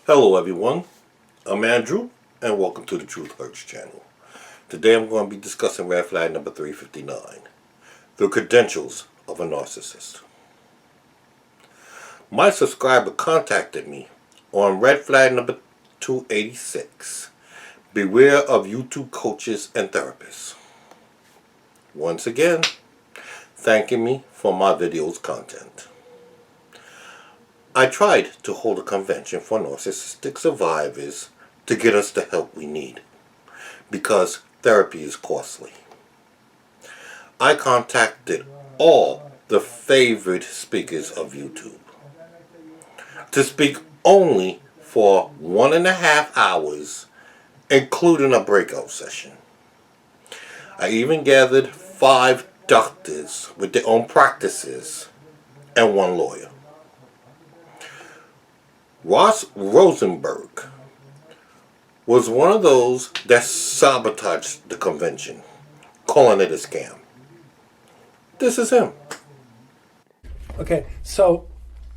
Hello everyone, I'm Andrew and welcome to the Truth Hurts channel. Today I'm going to be discussing red flag number 359, the credentials of a narcissist. My subscriber contacted me on red flag number 286, beware of YouTube coaches and therapists. Once again, thanking me for my video's content. I tried to hold a convention for narcissistic survivors to get us the help we need, because therapy is costly. I contacted all the favorite speakers of YouTube to speak only for 1.5 hours, including a breakout session. I even gathered 5 doctors with their own practices and 1 lawyer. Ross Rosenberg was one of those that sabotaged the convention, calling it a scam. This is him. Okay, so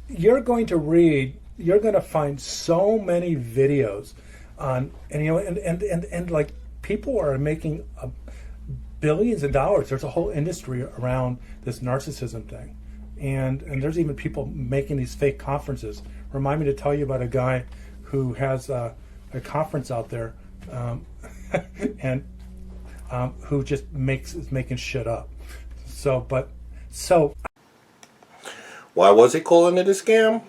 you're going to find so many videos on, and like people are making billions of dollars. There's a whole industry around this narcissism thing. And there's even people making these fake conferences. Remind me to tell you about a guy who has a conference out there and who just is making shit up. So why was he calling it a scam?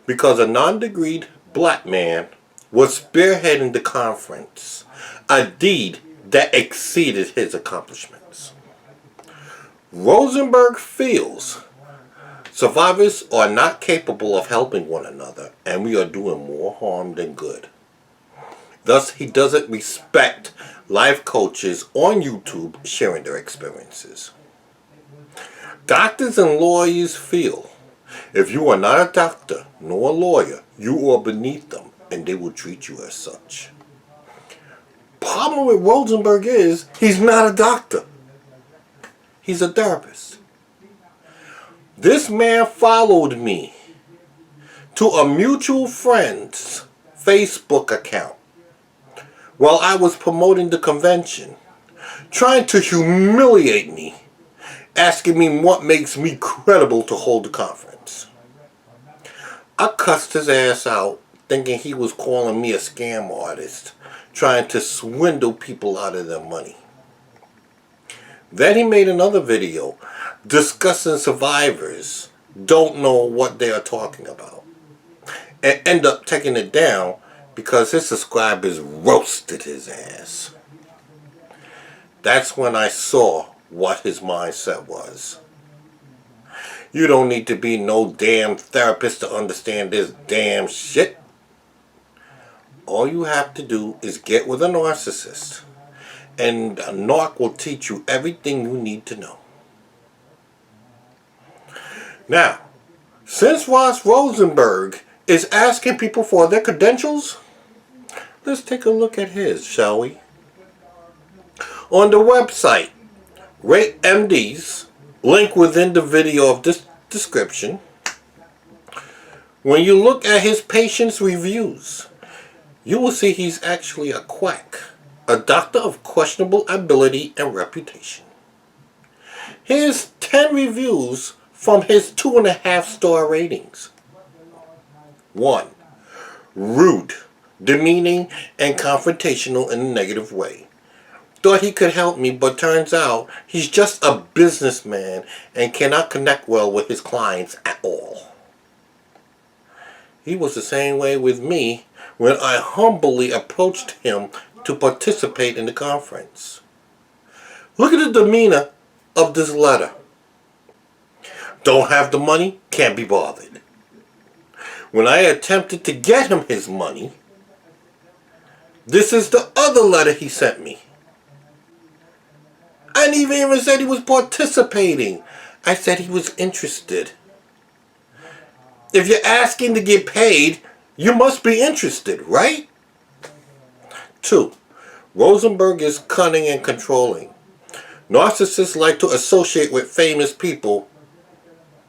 Because a non-degreed black man was spearheading the conference, a deed that exceeded his accomplishments. Rosenberg feels survivors are not capable of helping one another, and we are doing more harm than good. Thus, he doesn't respect life coaches on YouTube sharing their experiences. Doctors and lawyers feel if you are not a doctor nor a lawyer, you are beneath them, and they will treat you as such. Problem with Rosenberg is he's not a doctor. He's a therapist. This man followed me to a mutual friend's Facebook account while I was promoting the convention, trying to humiliate me, asking me what makes me credible to hold the conference. I cussed his ass out, thinking he was calling me a scam artist, trying to swindle people out of their money. Then he made another video discussing survivors don't know what they are talking about, and end up taking it down because his subscribers roasted his ass. That's when I saw what his mindset was. You don't need to be no damn therapist to understand this damn shit. All you have to do is get with a narcissist, and a narc will teach you everything you need to know. Now, since Ross Rosenberg is asking people for their credentials, let's take a look at his, shall we? On the website, Rate MD's, link within the video of this description, when you look at his patient's reviews, you will see he's actually a quack, a doctor of questionable ability and reputation. Here's 10 reviews from his 2.5-star ratings. 1. Rude, demeaning, and confrontational in a negative way. Thought he could help me, but turns out he's just a businessman and cannot connect well with his clients at all. He was the same way with me when I humbly approached him to participate in the conference. Look at the demeanor of this letter. Don't have the money, can't be bothered. When I attempted to get him his money, this is the other letter he sent me. I didn't even said he was participating. I said he was interested. If you're asking to get paid, you must be interested, right? 2. Rosenberg is cunning and controlling. Narcissists like to associate with famous people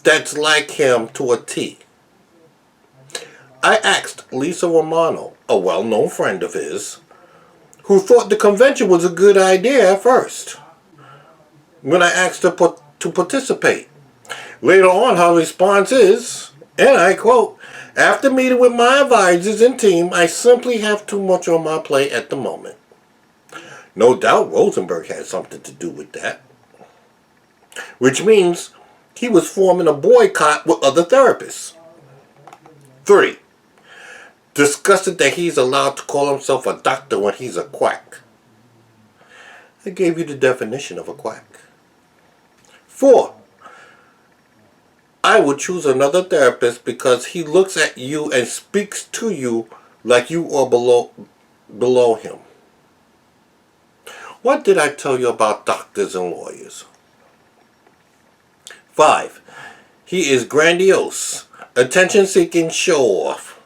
that's like him to a T. I asked asked Lisa Romano, a well-known friend of his, who thought the convention was a good idea at first, when I asked her to participate. Later on, her response is, and I quote, "After meeting with my advisors and team, I simply have too much on my plate at the moment." No doubt Rosenberg had something to do with that. Which means he was forming a boycott with other therapists. 3. Disgusted that he's allowed to call himself a doctor when he's a quack. I gave you the definition of a quack. 4. I would choose another therapist because he looks at you and speaks to you like you are below him. What did I tell you about doctors and lawyers? 5. He is grandiose, attention-seeking show-off.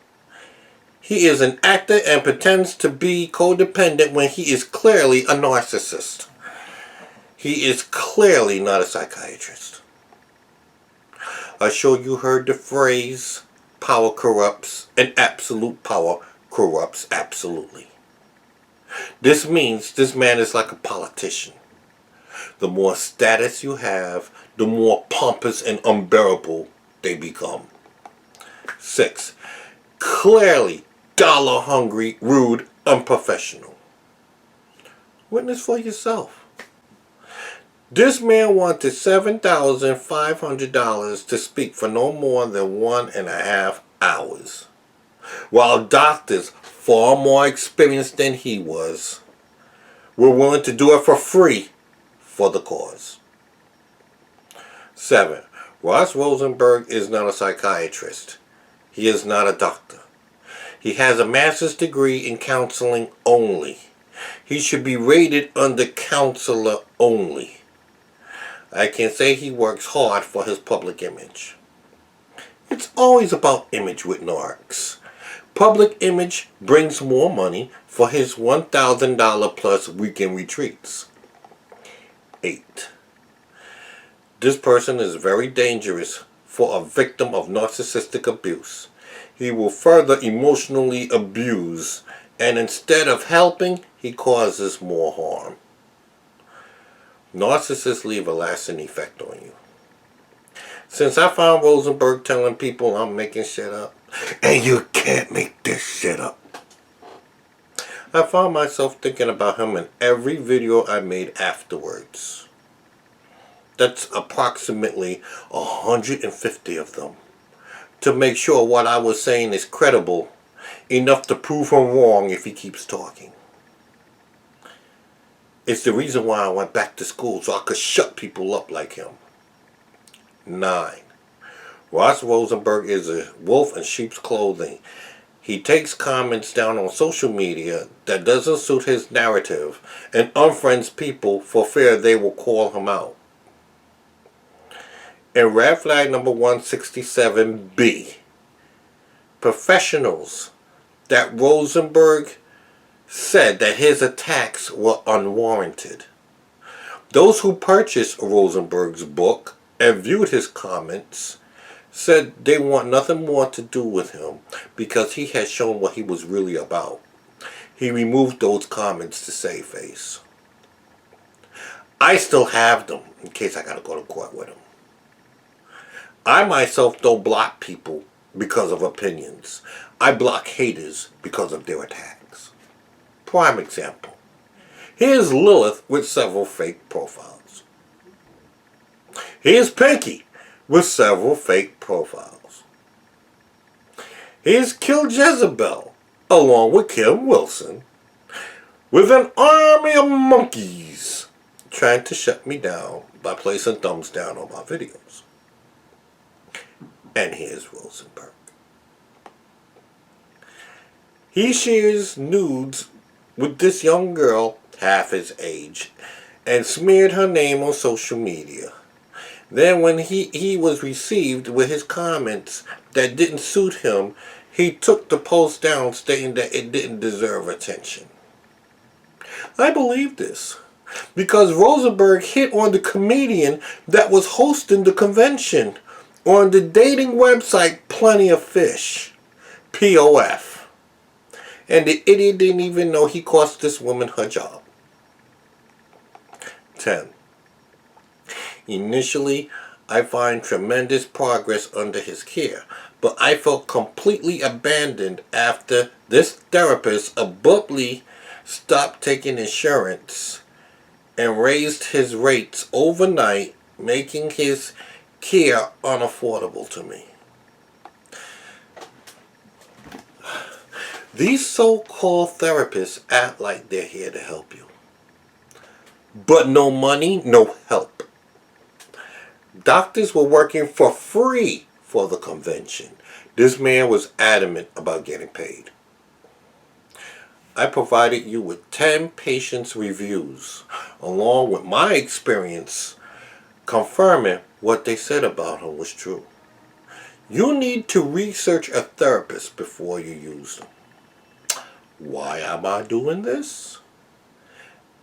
He is an actor and pretends to be codependent when he is clearly a narcissist. He is clearly not a psychiatrist. I'm sure you heard the phrase, power corrupts, and absolute power corrupts absolutely. This means this man is like a politician. The more status you have, the more pompous and unbearable they become. 6. Clearly dollar-hungry, rude, unprofessional. Witness for yourself. This man wanted $7,500 to speak for no more than 1.5 hours, while doctors far more experienced than he was were willing to do it for free for the cause. 7. Ross Rosenberg is not a psychiatrist. He is not a doctor. He has a master's degree in counseling only. He should be rated under counselor only. I can say he works hard for his public image. It's always about image with narcs. Public image brings more money for his $1,000 plus weekend retreats. 8. This person is very dangerous for a victim of narcissistic abuse. He will further emotionally abuse, and instead of helping, he causes more harm. Narcissists leave a lasting effect on you. Since I found Rosenberg telling people I'm making shit up, and you can't make this shit up, I found myself thinking about him in every video I made afterwards. That's approximately 150 of them, to make sure what I was saying is credible enough to prove him wrong if he keeps talking. It's the reason why I went back to school, so I could shut people up like him. 9. Ross Rosenberg is a wolf in sheep's clothing. He takes comments down on social media that doesn't suit his narrative and unfriends people for fear they will call him out. In red flag number 167B, professionals that Rosenberg said that his attacks were unwarranted. Those who purchased Rosenberg's book and viewed his comments said they want nothing more to do with him because he has shown what he was really about. He removed those comments to save face. I still have them in case I gotta go to court with him. I myself don't block people because of opinions. I block haters because of their attacks. Prime example. Here's Lilith with several fake profiles. Here's Pinky with several fake profiles. Here's Kill Jezebel along with Kim Wilson with an army of monkeys trying to shut me down by placing thumbs down on my videos. And here's Rosenberg. He shares nudes with this young girl half his age and smeared her name on social media. Then when he was received with his comments that didn't suit him, he took the post down stating that it didn't deserve attention. I believe this because Rosenberg hit on the comedian that was hosting the convention on the dating website Plenty of Fish, POF. And the idiot didn't even know he cost this woman her job. 10. Initially, I find tremendous progress under his care, but I felt completely abandoned after this therapist abruptly stopped taking insurance and raised his rates overnight, making his care unaffordable to me. These so-called therapists act like they're here to help you. But no money, no help. Doctors were working for free for the convention. This man was adamant about getting paid. I provided you with 10 patients' reviews, along with my experience confirming what they said about him was true. You need to research a therapist before you use them. Why am I doing this?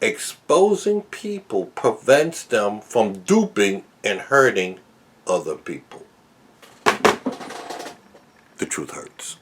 Exposing people prevents them from duping and hurting other people. The truth hurts.